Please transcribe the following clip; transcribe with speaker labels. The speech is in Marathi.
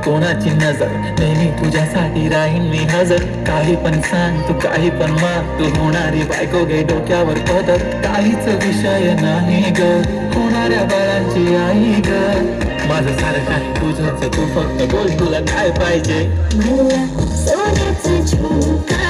Speaker 1: कोणाची नजर, नेहमी तुझ्यासाठी राहील मी हजर. काही पण सांग तू, काही पण माग, तू होणारी बायको घे डोक्यावर पदर. काहीच विषय नाही ग, होणाऱ्या बाळांची आई ग. माझं सारं काही तुझंच, तू फक्त बोल तुला काय पाहिजे.
Speaker 2: मला सोन्याचा झुमका